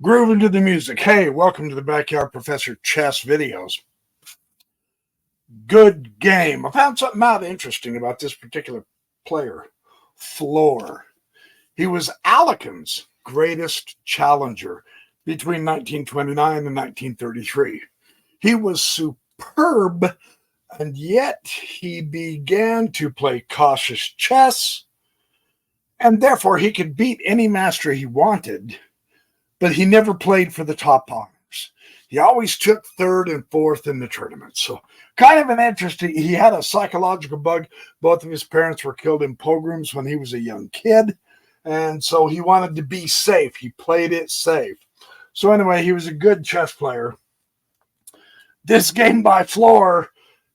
Grooving to the music. Hey, welcome to the Backyard Professor Chess videos. Good game. I found something out interesting about this particular player, Floor. He was Alekin's greatest challenger between 1929 and 1933. He was superb, and yet he began to play cautious chess, and therefore he could beat any master he wanted. But he never played for the top honors. He always took third and fourth in the tournament. So kind of an interesting, he had a psychological bug. Both of his parents were killed in pogroms when he was a young kid. And so he wanted to be safe. He played it safe. So anyway, he was a good chess player. This game by Floor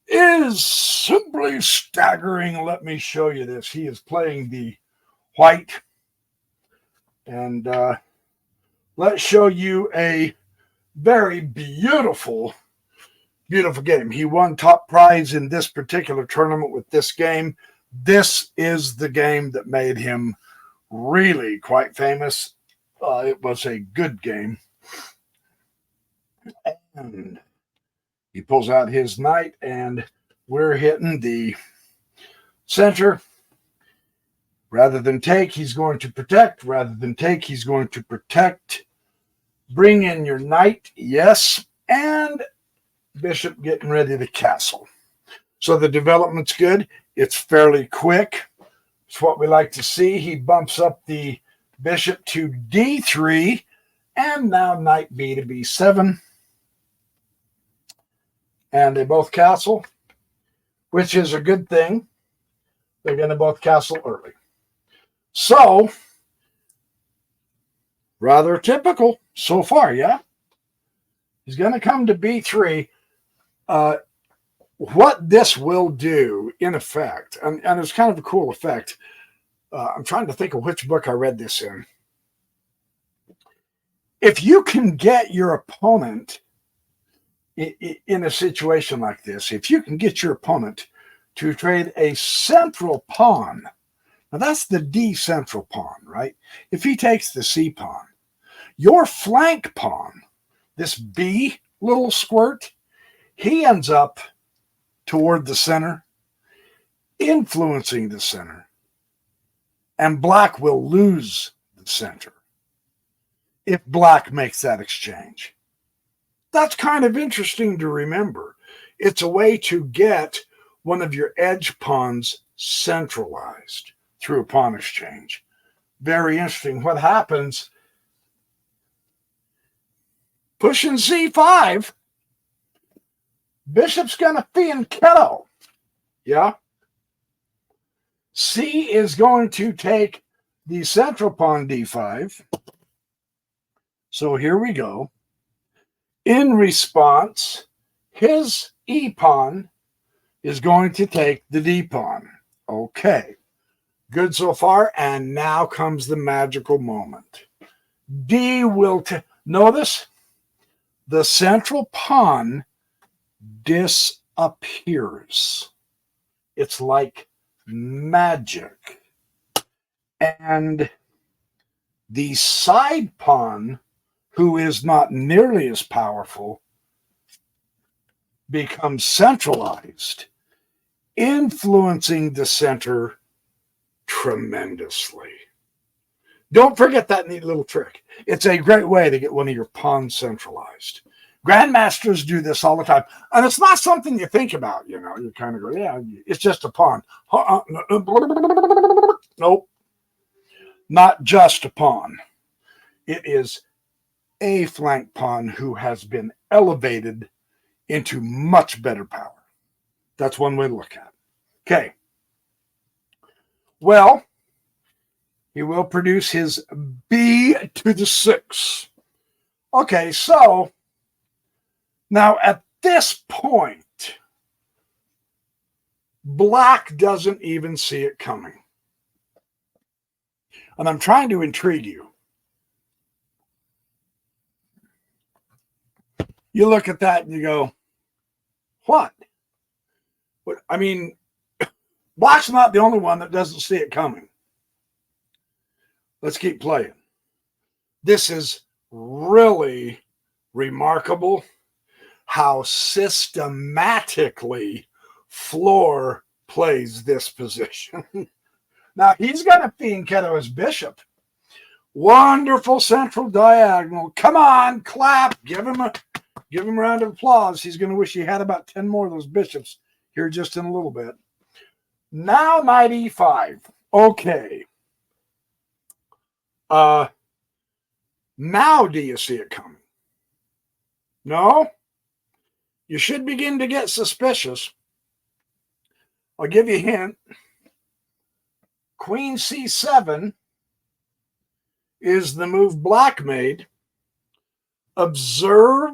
is simply staggering. Let me show you this. He is playing the white. And let's show you a very beautiful game. He won top prize in this particular tournament with this game. This is the game that made him really quite famous. It was a good game. And he pulls out his knight, and we're hitting the center. Rather than take, he's going to protect. Rather than take, he's going to protect. Bring in your knight, yes, and bishop getting ready to castle. So the development's good. It's fairly quick. It's what we like to see. He bumps up the bishop to d3, and now knight b to b7. And they both castle, which is a good thing. They're going to both castle early. So, rather typical so far, yeah? He's going to come to b3. What this will do, in effect, and it's kind of a cool effect. I'm trying to think of which book I read this in. If you can get your opponent in a situation like this, if you can get your opponent to trade a central pawn, now that's the D central pawn, right? If he takes the C pawn, your flank pawn, this B little squirt, he ends up toward the center, influencing the center, and black will lose the center if black makes that exchange. That's kind of interesting to remember. It's a way to get one of your edge pawns centralized through a pawn exchange. Very interesting. What happens? Pushing c5. Bishop's going to fianchetto. Yeah. C is going to take the central pawn d5. So here we go. In response, his e pawn is going to take the d pawn. Okay. Good so far. And now comes the magical moment. D will notice the central pawn disappears. It's like magic. And the side pawn, who is not nearly as powerful, becomes centralized, influencing the center tremendously. Don't forget that neat little trick. It's a great way to get one of your pawns centralized. Grandmasters do this all the time. And it's not something you think about, you know. You kind of go, yeah, it's just a pawn. Nope. Not just a pawn. It is a flank pawn who has been elevated into much better power. That's one way to look at it. Okay. Well, he will produce his b to the 6. Okay, so now at this point, black doesn't even see it coming. And I'm trying to intrigue you. You look at that and you go, what? I mean, black's not the only one that doesn't see it coming. Let's keep playing. This is really remarkable how systematically Floor plays this position. Now, he's got a fianchetto as bishop. Wonderful central diagonal. Come on, clap. Give him a round of applause. He's going to wish he had about 10 more of those bishops here just in a little bit. Now, knight e5. Okay. Now do you see it coming? No? You should begin to get suspicious. I'll give you a hint. Queen c7 is the move black made. Observe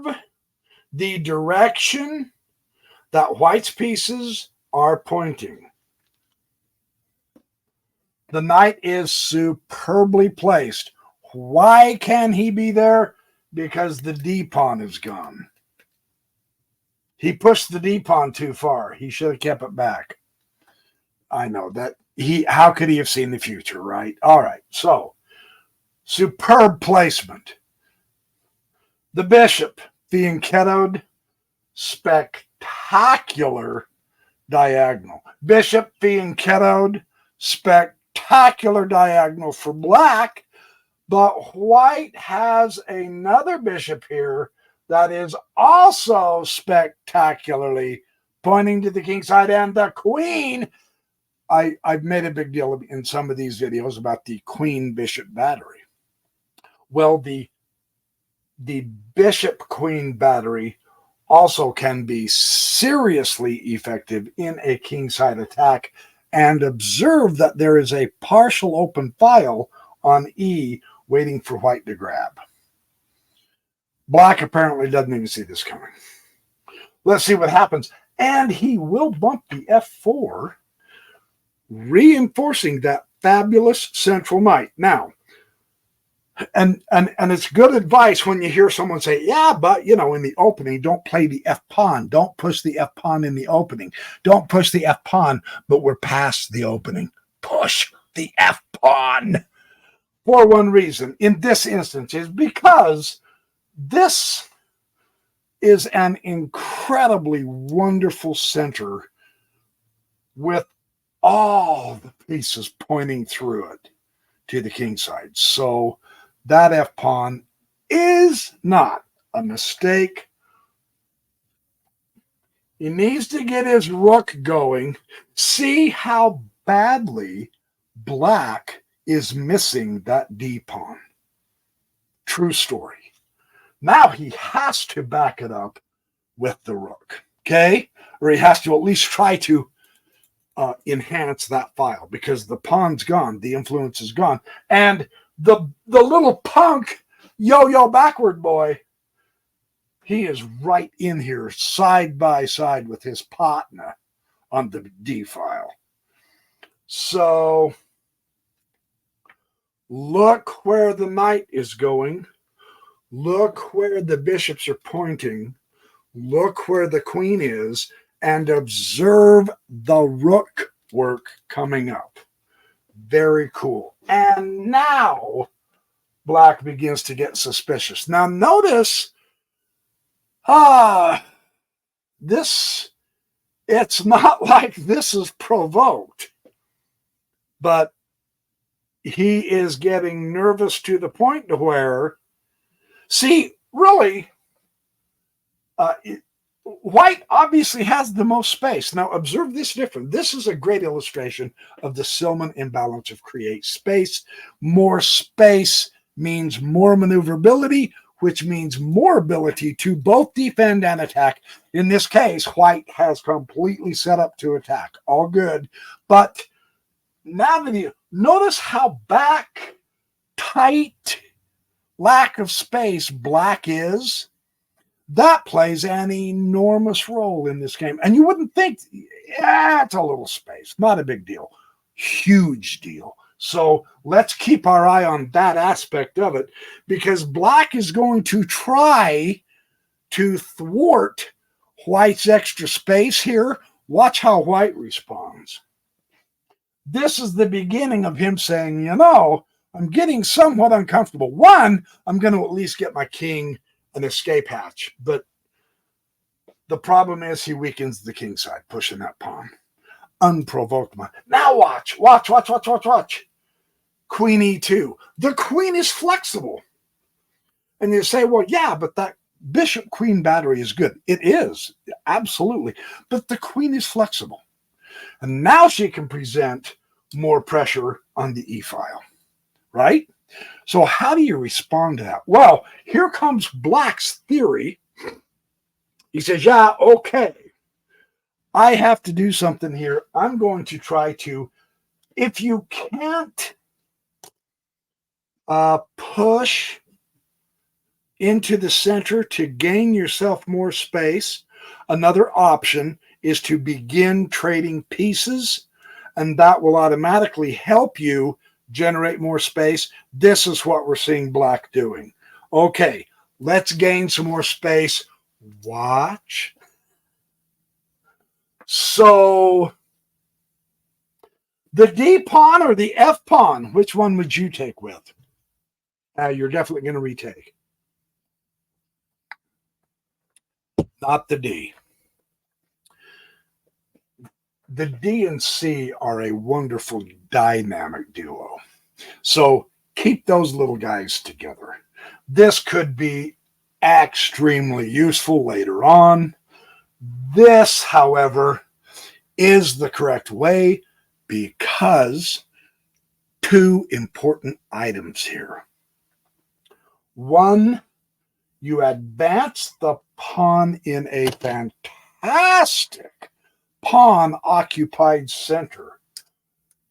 the direction that white's pieces are pointing. The knight is superbly placed. Why can he be there? Because the d-pawn is gone. He pushed the d-pawn too far. He should have kept it back. I know that how could he have seen the future, right? All right, so superb placement. The bishop fianchettoed, spectacular diagonal. Bishop fianchettoed, spectacular diagonal for black, but white has another bishop here that is also spectacularly pointing to the king side, and the queen. I've made a big deal in some of these videos about the queen bishop battery. Well, the bishop queen battery also can be seriously effective in a kingside attack, and observe that there is a partial open file on E waiting for white to grab. Black apparently doesn't even see this coming. Let's see what happens. And he will bump the f4, reinforcing that fabulous central knight. Now, and it's good advice when you hear someone say, yeah, but, in the opening, don't play the f-pawn. Don't push the f-pawn in the opening. Don't push the f-pawn, but we're past the opening. Push the f-pawn. For one reason, in this instance, is because this is an incredibly wonderful center with all the pieces pointing through it to the king side. So that f-pawn is not a mistake. He needs to get his rook going. See how badly black is missing that d-pawn. True story. Now he has to back it up with the rook, okay? Or he has to at least try to enhance that file, because the pawn's gone, the influence is gone, and the little punk yo-yo backward boy, he is right in here side by side with his partner on the D file. So look where the knight is going. Look where the bishops are pointing. Look where the queen is, and observe the rook work coming up. Very cool. And now black begins to get suspicious. Now notice, it's not like this is provoked, but he is getting nervous to the point to where, see, really, white obviously has the most space. Now, observe this difference. This is a great illustration of the Silman imbalance of create space. More space means more maneuverability, which means more ability to both defend and attack. In this case, white has completely set up to attack. All good. But now that you notice how back, tight, lack of space black is, that plays an enormous role in this game. And you wouldn't think, yeah, it's a little space. Not a big deal. Huge deal. So let's keep our eye on that aspect of it, because black is going to try to thwart white's extra space here. Watch how white responds. This is the beginning of him saying, I'm getting somewhat uncomfortable. One, I'm going to at least get my king an escape hatch, but the problem is he weakens the king side, pushing that pawn. Unprovoked. Now watch. Queen e2. The queen is flexible. And you say, well, yeah, but that bishop queen battery is good. It is, absolutely. But the queen is flexible. And now she can present more pressure on the e file, right? So how do you respond to that? Well, here comes Black's theory. He says, yeah, okay, I have to do something here. I'm going to try to, if you can't push into the center to gain yourself more space, another option is to begin trading pieces, and that will automatically help you generate more space. This is what we're seeing Black doing. Okay, let's gain some more space. Watch. So the D pawn or the F pawn, which one would you take with? You're definitely going to retake. Not the D. The D and C are a wonderful dynamic duo. So keep those little guys together. This could be extremely useful later on. This, however, is the correct way because two important items here. One, you advance the pawn in a fantastic pawn-occupied center.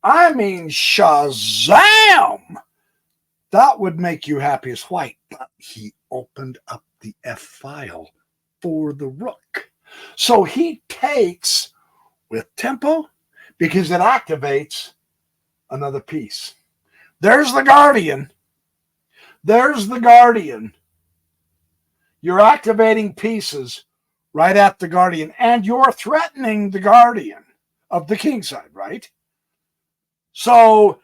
I mean, Shazam! That would make you happy as white, but he opened up the F file for the rook. So he takes with tempo because it activates another piece. There's the guardian. There's the guardian. You're activating pieces right at the guardian, and you're threatening the guardian of the king side, right? So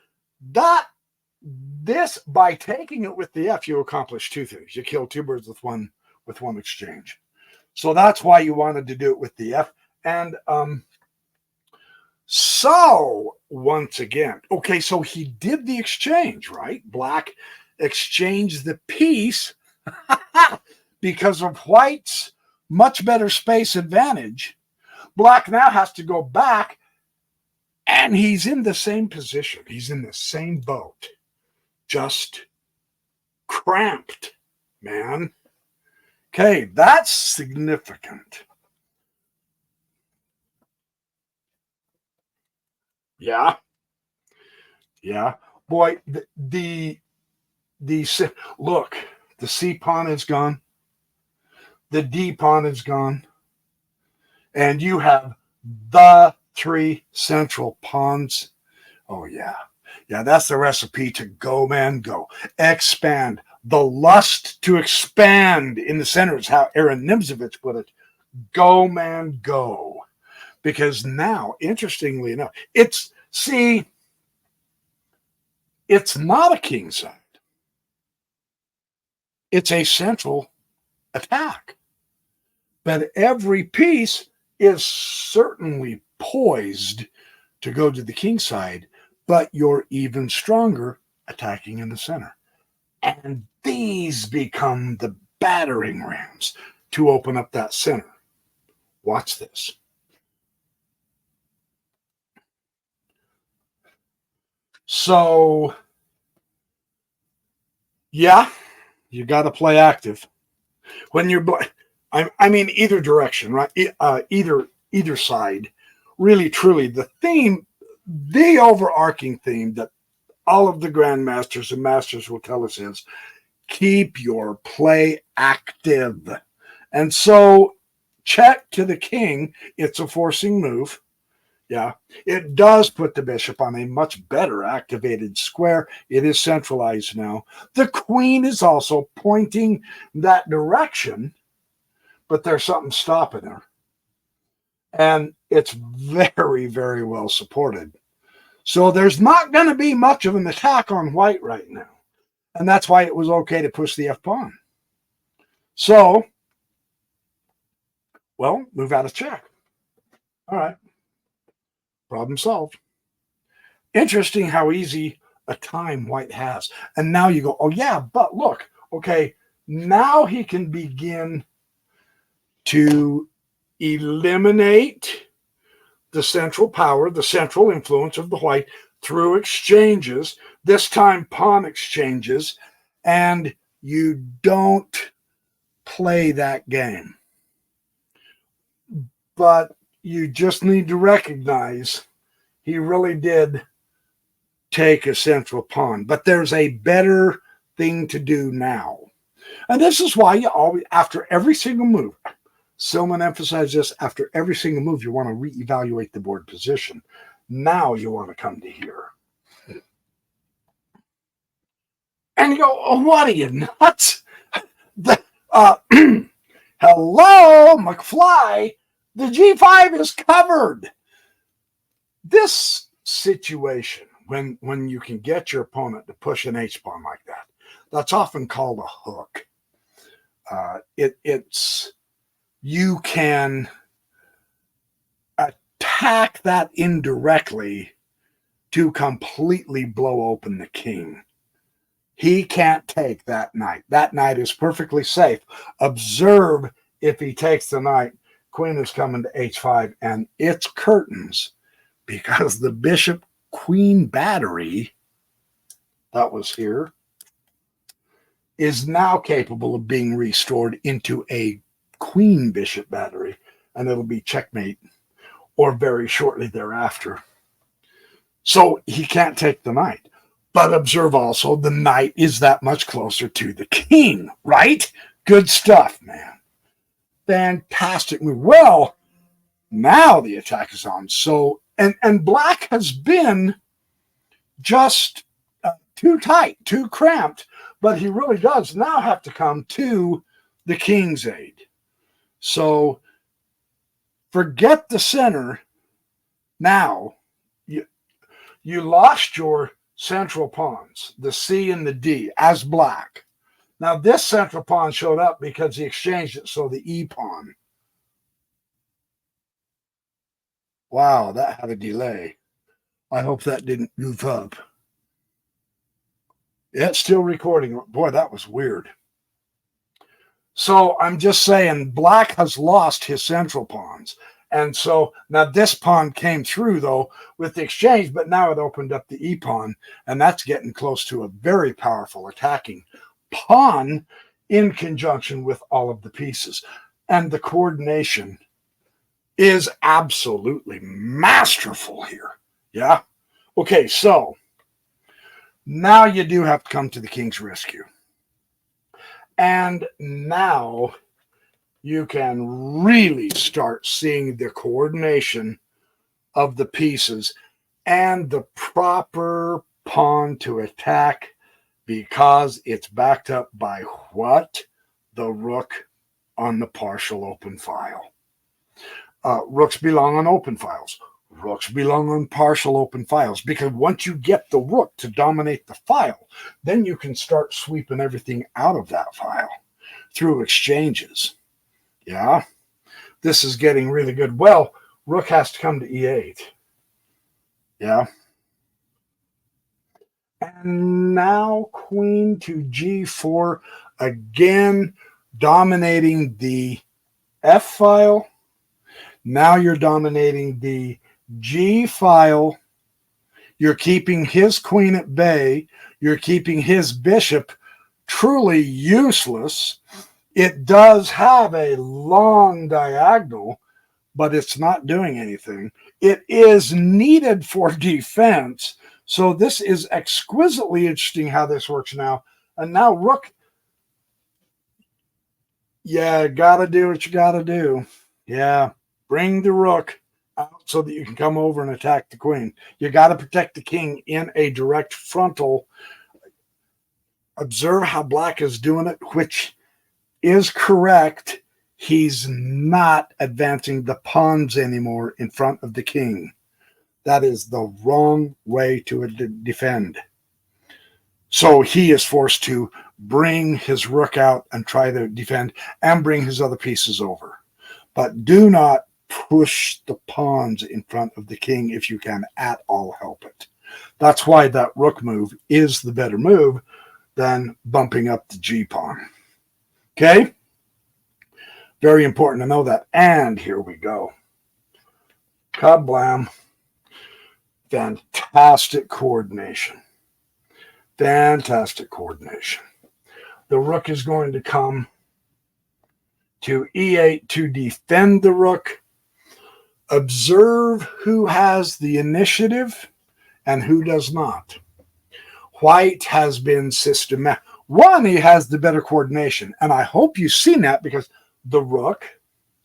this, by taking it with the F, you accomplish two things. You kill two birds with one exchange. So that's why you wanted to do it with the F. And so once again, okay, so he did the exchange, right? Black exchanged the piece because of white's much better space advantage. Black now has to go back, and he's in the same position. He's in the same boat, just cramped, man. Okay, that's significant. Yeah. Boy, look, the C pawn is gone. The D pawn is gone. And you have the three central pawns. Oh, yeah. Yeah, that's the recipe to go, man, go. Expand. The lust to expand in the center is how Aaron Nimzovich put it. Go, man, go. Because now, interestingly enough, it's not a king side. It's a central attack. But every piece is certainly poised to go to the king side, but you're even stronger attacking in the center. And these become the battering rams to open up that center. Watch this. So, yeah, you got to play active. When you're, I mean, either direction, right? Either side. Really, truly, the overarching theme that all of the grandmasters and masters will tell us is keep your play active. And so, check to the king. It's a forcing move. Yeah, it does put the bishop on a much better activated square. It is centralized now. The queen is also pointing that direction, but there's something stopping her. And it's very, very well supported. So there's not going to be much of an attack on white right now. And that's why it was okay to push the f-pawn. So, well, move out of check. All right. Problem solved. Interesting how easy a time white has. And now you go, oh yeah, but look, okay, now he can begin to eliminate the central power, the central influence of the white through exchanges, this time pawn exchanges, and you don't play that game. But you just need to recognize he really did take a central pawn. But there's a better thing to do now. And this is why you always, after every single move, Silman emphasized this, after every single move, you want to reevaluate the board position. Now you want to come to here. And you go, oh, what are you, nuts? Hello, McFly. The G5 is covered. This situation, when you can get your opponent to push an H-pawn like that, that's often called a hook. It's you can attack that indirectly to completely blow open the king. He can't take that knight. That knight is perfectly safe. Observe if he takes the knight, queen is coming to h5, and it's curtains because the bishop queen battery that was here is now capable of being restored into a queen bishop battery, and it'll be checkmate or very shortly thereafter. So he can't take the knight. But observe also, the knight is that much closer to the king, right? Good stuff, man. Fantastic move. Well, now the attack is on. So, and black has been just too tight, too cramped, but he really does now have to come to the king's aid. So forget the center. Now, you lost your central pawns, the C and the D, as black. Now, this central pawn showed up because he exchanged it, so the E pawn. Wow, that had a delay. I hope that didn't goof up. It's still recording. Boy, that was weird. So I'm just saying, black has lost his central pawns. And so now this pawn came through, though, with the exchange, but now it opened up the E pawn, and that's getting close to a very powerful attacking pawn in conjunction with all of the pieces. And the coordination is absolutely masterful here. Yeah? Okay, so now you do have to come to the king's rescue. And now you can really start seeing the coordination of the pieces and the proper pawn to attack, because it's backed up by what? The rook on the partial open file. Rooks belong on open files. Rooks belong on partial open files, because once you get the rook to dominate the file, then you can start sweeping everything out of that file through exchanges. Yeah, this is getting really good. Well, rook has to come to e8. Yeah. And now queen to g4, again dominating the F file. Now you're dominating the G file. You're keeping his queen at bay. You're keeping his bishop truly useless. It does have a long diagonal, but it's not doing anything. It is needed for defense. So this is exquisitely interesting how this works now. And now rook, yeah, gotta do what you gotta do. Yeah, bring the rook out so that you can come over and attack the queen. You gotta protect the king in a direct frontal. Observe how black is doing it, which is correct. He's not advancing the pawns anymore in front of the king. That is the wrong way to defend. So he is forced to bring his rook out and try to defend and bring his other pieces over. But do not push the pawns in front of the king if you can at all help it. That's why that rook move is the better move than bumping up the G pawn. Okay? Very important to know that. And here we go. Kablam. Fantastic coordination. Fantastic coordination. The rook is going to come to E8 to defend the rook. Observe who has the initiative and who does not. White has been systematic. One, he has the better coordination. And I hope you've seen that because the rook,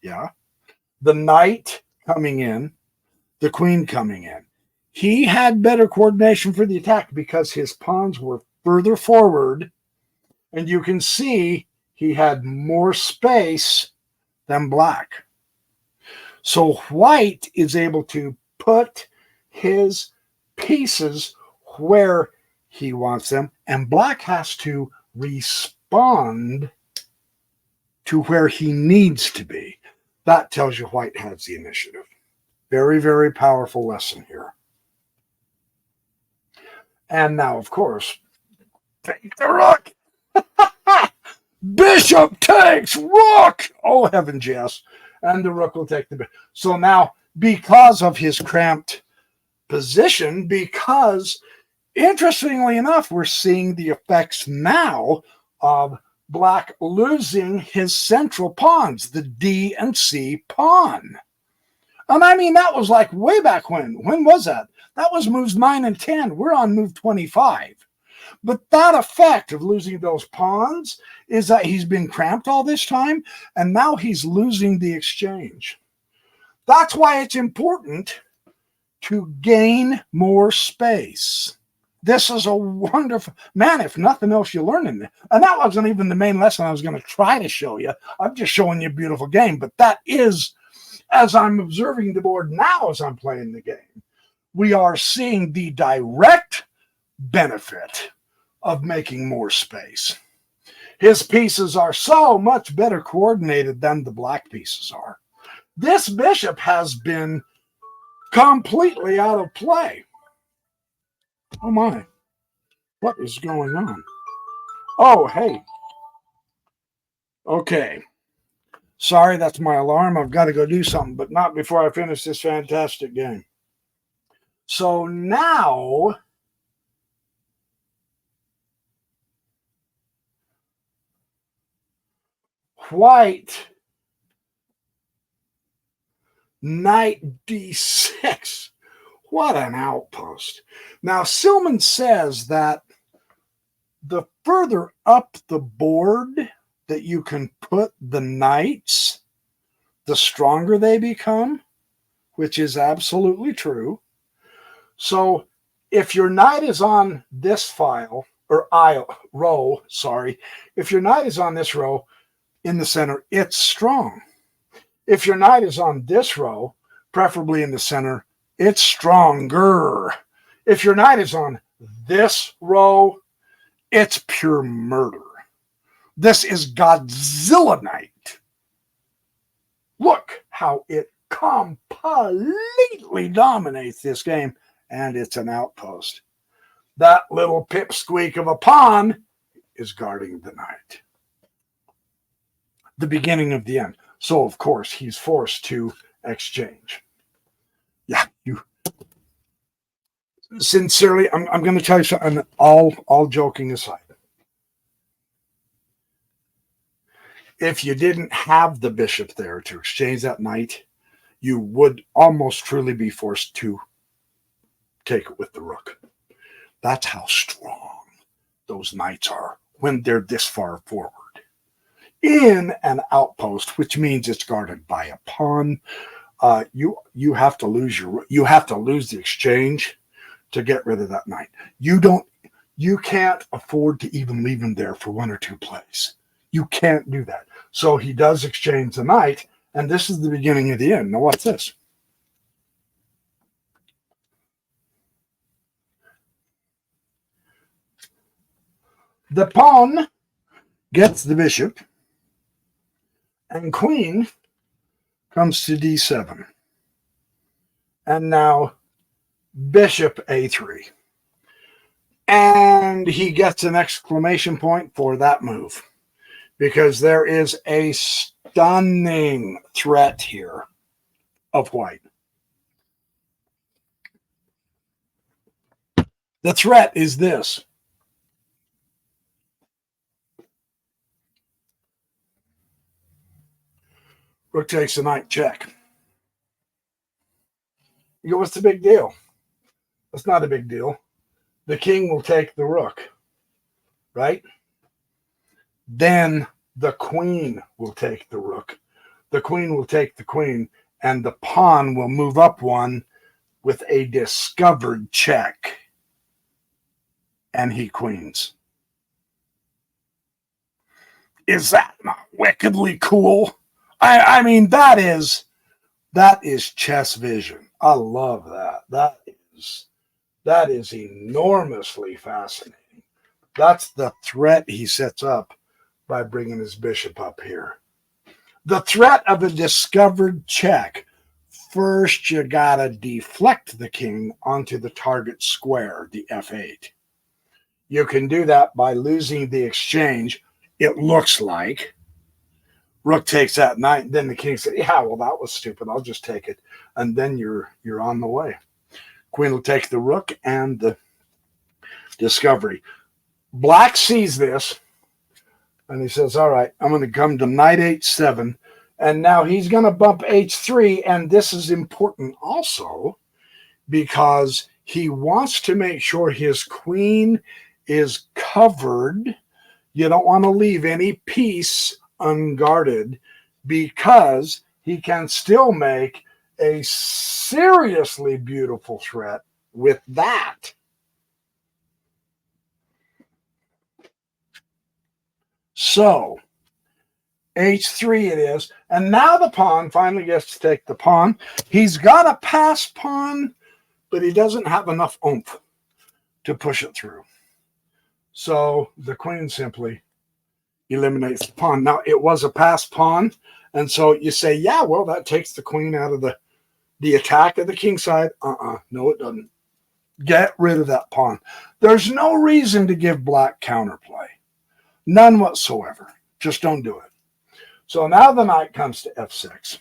the knight coming in, the queen coming in. He had better coordination for the attack because his pawns were further forward. And you can see he had more space than black. So white is able to put his pieces where he wants them, and black has to respond to where he needs to be. That tells you white has the initiative. Very, very powerful lesson here. And now, of course, take the rook. Bishop takes rook. Oh, heavens, yes. And the rook will take the bishop. So now, because of his cramped position, because interestingly enough, we're seeing the effects now of black losing his central pawns, the D and C pawn. And I mean, that was like way back when. When was that? That was moves 9 and 10. We're on move 25. But that effect of losing those pawns is that he's been cramped all this time, and now he's losing the exchange. That's why it's important to gain more space. This is a wonderful, man, if nothing else you learn in it. And that wasn't even the main lesson I was going to try to show you. I'm just showing you a beautiful game. But that is, as I'm observing the board now as I'm playing the game, we are seeing the direct benefit of making more space. His pieces are so much better coordinated than the black pieces are. This bishop has been completely out of play. Oh my, what is going on? Oh, hey. Okay. Sorry, that's my alarm. I've got to go do something, but not before I finish this fantastic game. So now, white, knight d6. What an outpost. Now, Silman says that the further up the board that you can put the knights, the stronger they become, which is absolutely true. So if your knight is on this file, or row, if your knight is on this row in the center, it's strong. If your knight is on this row, preferably in the center, it's stronger. If your knight is on this row, it's pure murder. This is Godzilla Knight. Look how it completely dominates this game, and it's an outpost. That little pipsqueak of a pawn is guarding the knight. The beginning of the end. So, of course, he's forced to exchange. Yeah, you. Sincerely, I'm going to tell you something, all joking aside. If you didn't have the bishop there to exchange that knight, you would almost truly be forced to take it with the rook. That's how strong those knights are when they're this far forward. In an outpost, which means it's guarded by a pawn, you have to lose the exchange to get rid of that knight. You can't afford to even leave him there for one or two plays. You can't do that. So he does exchange the knight, and this is the beginning of the end. Now, what's this? The pawn gets the bishop, and queen comes to d7. And now bishop a3. And he gets an exclamation point for that move, because there is a stunning threat here of white. The threat is this. Rook takes a knight check. You go, what's the big deal? That's not a big deal. The king will take the rook, right? Then the queen will take the rook. The queen will take the queen, and the pawn will move up one with a discovered check. And he queens. Is that not wickedly cool? I mean, that is chess vision. I love that. That is enormously fascinating. That's the threat he sets up by bringing his bishop up here. The threat of a discovered check. First, you gotta deflect the king onto the target square, the f8. You can do that by losing the exchange. It looks like rook takes that knight, and then the king says, yeah, well, that was stupid, I'll just take it. And then you're on the way. Queen will take the rook and the discovery. Black sees this, and he says, all right, I'm going to come to knight h7, and now he's going to bump h3, and this is important also because he wants to make sure his queen is covered. You don't want to leave any piece unguarded, because he can still make a seriously beautiful threat with that. So h3 it is, and now the pawn finally gets to take the pawn. He's got a pass pawn, but he doesn't have enough oomph to push it through. So the queen simply eliminates the pawn. Now, it was a pass pawn, and so you say, yeah, well, that takes the queen out of the attack of the king side. No, it doesn't. Get rid of that pawn. There's no reason to give black counterplay. None whatsoever. Just don't do it. So now the knight comes to f6.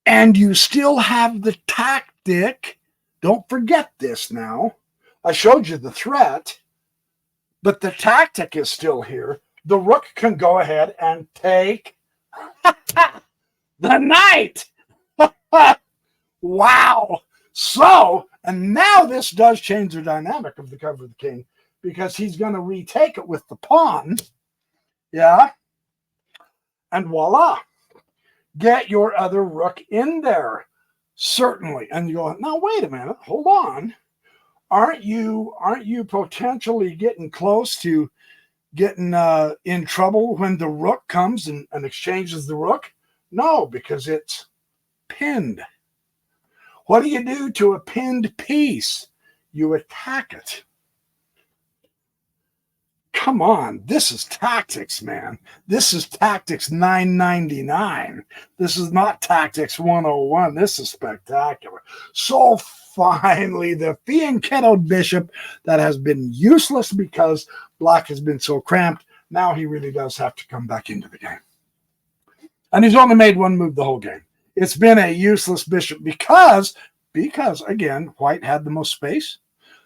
And you still have the tactic. Don't forget this now. I showed you the threat, but the tactic is still here. The rook can go ahead and take the knight. Wow. So, and now this does change the dynamic of the cover of the king, because he's going to retake it with the pawn. Yeah. And voila. Get your other rook in there. Certainly. And you go, now wait a minute, hold on. Aren't you potentially getting close to getting in trouble when the rook comes and exchanges the rook? No, because it's pinned. What do you do to a pinned piece? You attack it. Come on, this is tactics, man. This is tactics 999. This is not tactics 101. This is spectacular. So finally, the fianchettoed bishop that has been useless because black has been so cramped, now he really does have to come back into the game. And he's only made one move the whole game. It's been a useless bishop because again, white had the most space.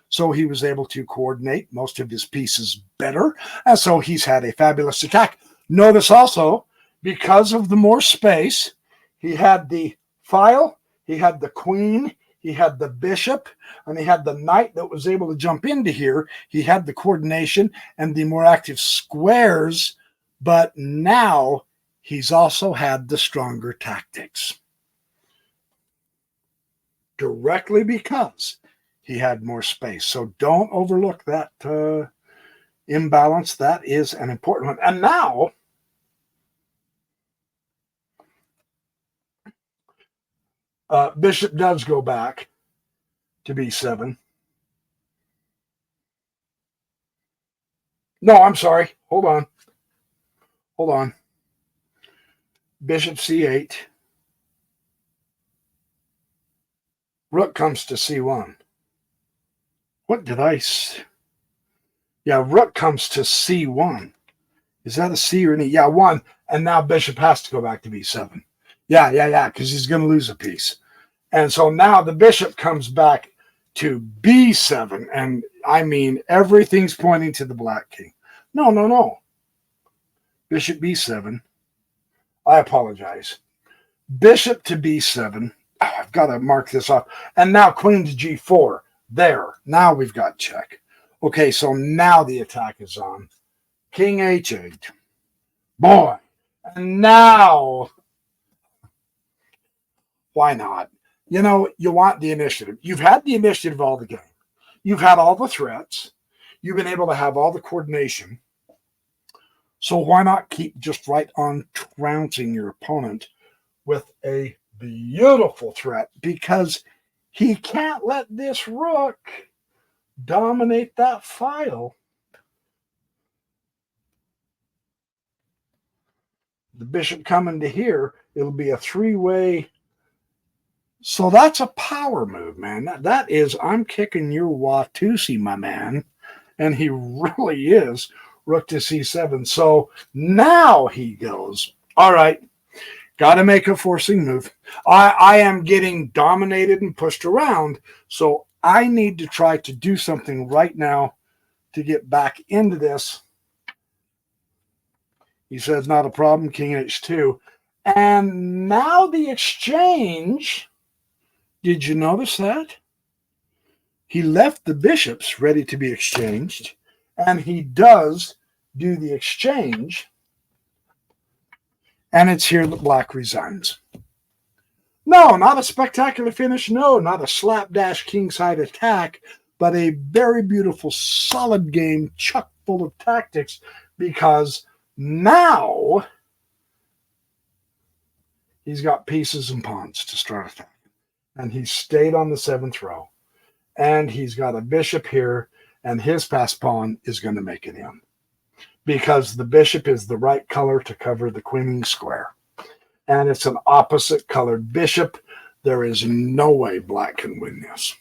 So he was able to coordinate most of his pieces better. And so he's had a fabulous attack. Notice also, because of the more space, he had the file, he had the queen, he had the bishop, and he had the knight that was able to jump into here. He had the coordination and the more active squares, but now he's also had the stronger tactics. Directly because he had more space. So don't overlook that imbalance. That is an important one. And now, bishop does go back to b7. No, I'm sorry. Hold on. Hold on. Bishop c8. Rook comes to c1. What did I... Yeah, rook comes to c1. Is that a C or an E? Yeah, 1. And now bishop has to go back to b7. Yeah, because he's going to lose a piece. And so now the bishop comes back to b7. And I mean, everything's pointing to the black king. No. Bishop b7. I apologize. Bishop to b7. Oh, I've got to mark this off. And now queen to g4. There. Now we've got check. Okay, so now the attack is on. King h8. Boy. And now, why not? You know, you want the initiative. You've had the initiative all the game. You've had all the threats. You've been able to have all the coordination. So why not keep just right on trouncing your opponent with a beautiful threat? Because he can't let this rook dominate that file. The bishop coming to here, it'll be a three-way. So that's a power move, man. That is, I'm kicking your Watusi, my man. And he really is. Rook to c7. So now he goes, all right, got to make a forcing move. I am getting dominated and pushed around. So I need to try to do something right now to get back into this. He says, not a problem, king h2. And now the exchange, did you notice that? He left the bishops ready to be exchanged, and he does do the exchange, and it's here that black resigns. No, not a spectacular finish. No, not a slapdash kingside attack, but a very beautiful, solid game, chock full of tactics, because now he's got pieces and pawns to start attacking. And he stayed on the 7th row. And he's got a bishop here, and his passed pawn is going to make it in. Because the bishop is the right color to cover the queening square. And it's an opposite colored bishop. There is no way black can win this.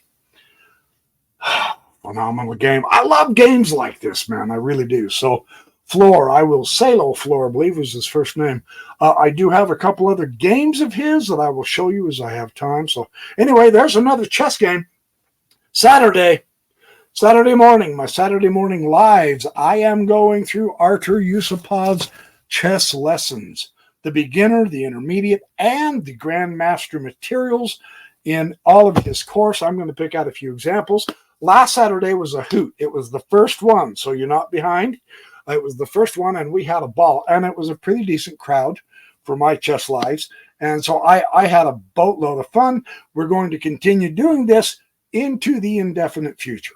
Phenomenal game. I love games like this, man. I really do. So, Floor, I will Salo Floor, I believe was his first name. I do have a couple other games of his that I will show you as I have time. So, anyway, there's another chess game. Saturday morning, my Saturday morning lives, I am going through Artur Yusupov's chess lessons, the beginner, the intermediate, and the grandmaster materials in all of his course. I'm going to pick out a few examples. Last Saturday was a hoot. It was the first one, so you're not behind. It was the first one, and we had a ball, and it was a pretty decent crowd for my chess lives. And so I had a boatload of fun. We're going to continue doing this into the indefinite future.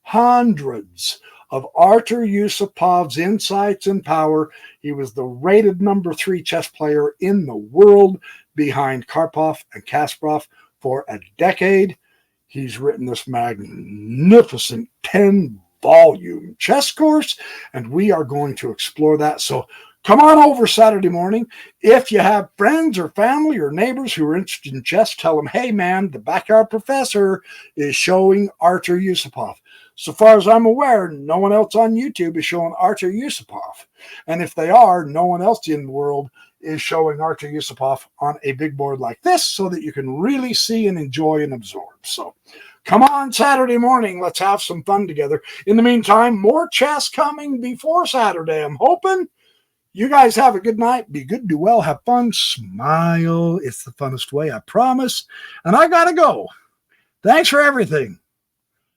Hundreds of Artur Yusupov's insights and power. He was the rated number 3 chess player in the world behind Karpov and Kasparov for a decade. He's written this magnificent 10-volume chess course, and we are going to explore that. So come on over Saturday morning. If you have friends or family or neighbors who are interested in chess, tell them, hey, man, the Backyard Professor is showing Artur Yusupov. So far as I'm aware, no one else on YouTube is showing Artur Yusupov. And if they are, no one else in the world is showing Artur Yusupov on a big board like this so that you can really see and enjoy and absorb. So come on Saturday morning. Let's have some fun together. In the meantime, more chess coming before Saturday, I'm hoping. You guys have a good night. Be good, do well, have fun, smile. It's the funnest way, I promise. And I got to go. Thanks for everything.